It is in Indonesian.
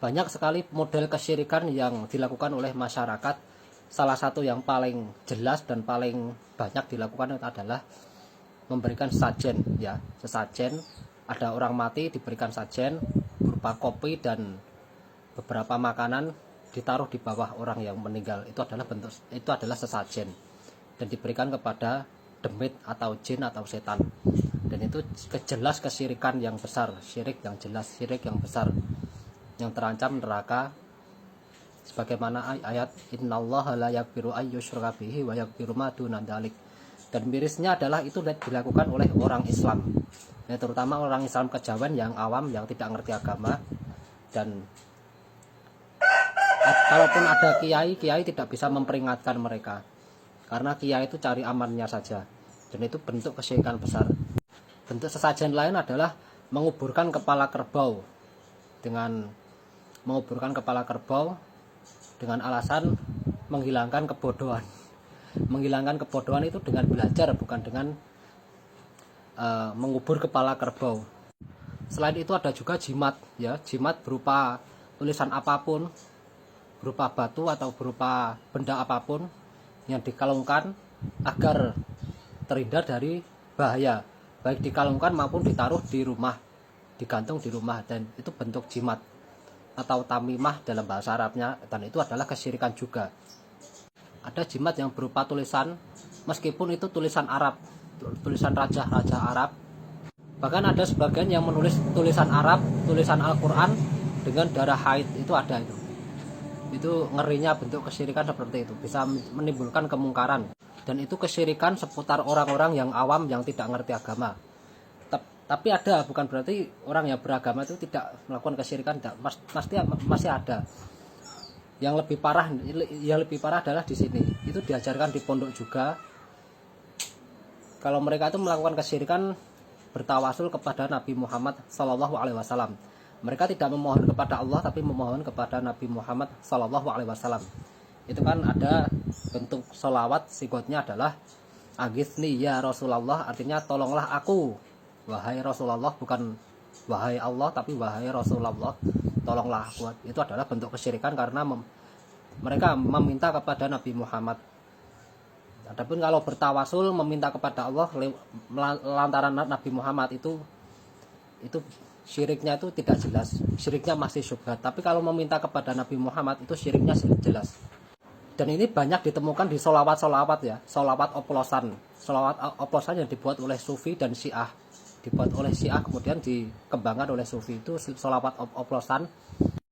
banyak sekali model kesyirikan yang dilakukan oleh masyarakat. Salah satu yang paling jelas dan paling banyak dilakukan adalah memberikan sesajen, ya, sesajen. Ada orang mati diberikan sajen berupa kopi dan beberapa makanan ditaruh di bawah orang yang meninggal. Itu adalah sesajen dan diberikan kepada demit atau jin atau setan. Dan itu jelas kesyirikan yang besar, syirik yang jelas, syirik yang besar yang terancam neraka, sebagaimana ayat innallaha la yaghfiru ayyushraka bihi wa yaghfiru ma duna dzalik. Dan mirisnya adalah itu dilakukan oleh orang Islam, ya, terutama orang Islam kejawen yang awam, yang tidak ngerti agama. Dan kalaupun ada kiai tidak bisa memperingatkan mereka, karena kiai itu cari amannya saja. Dan itu bentuk kesyirikan besar. Bentuk sesajen lain adalah menguburkan kepala kerbau dengan alasan menghilangkan kebodohan. Menghilangkan kebodohan itu dengan belajar, bukan dengan mengubur kepala kerbau. Selain itu ada juga jimat, ya, jimat berupa tulisan apapun, berupa batu atau berupa benda apapun yang dikalungkan agar terhindar dari bahaya, baik dikalungkan maupun ditaruh di rumah, digantung di rumah. Dan itu bentuk jimat atau tamimah dalam bahasa Arabnya, dan itu adalah kesyirikan juga. Ada jimat yang berupa tulisan, meskipun itu tulisan Arab, tulisan raja-raja Arab. Bahkan ada sebagian yang menulis tulisan Arab, tulisan Al-Quran dengan darah haid. Itu ada itu. Itu ngerinya bentuk kesyirikan seperti itu, bisa menimbulkan kemungkaran. Dan itu kesyirikan seputar orang-orang yang awam yang tidak ngerti agama. Tapi ada, bukan berarti orang yang beragama itu tidak melakukan kesyirikan, tidak. Pasti masih ada. Yang lebih parah adalah di sini. Itu diajarkan di pondok juga. Kalau mereka itu melakukan kesyirikan bertawasul kepada Nabi Muhammad SAW. Mereka tidak memohon kepada Allah, tapi memohon kepada Nabi Muhammad SAW. Itu kan ada bentuk sholawat, sigotnya adalah Aghithni ya Rasulullah, artinya tolonglah aku wahai Rasulullah, bukan wahai Allah, tapi wahai Rasulullah, tolonglah aku. Itu adalah bentuk kesyirikan karena mereka meminta kepada Nabi Muhammad. Adapun kalau bertawasul meminta kepada Allah lantaran Nabi Muhammad, itu syiriknya itu tidak jelas, syiriknya masih syubhat. Tapi kalau meminta kepada Nabi Muhammad itu syiriknya jelas. Dan ini banyak ditemukan di solawat-solawat, ya, solawat oplosan yang dibuat oleh Sufi dan Syiah, kemudian dikembangkan oleh Sufi. Itu solawat oplosan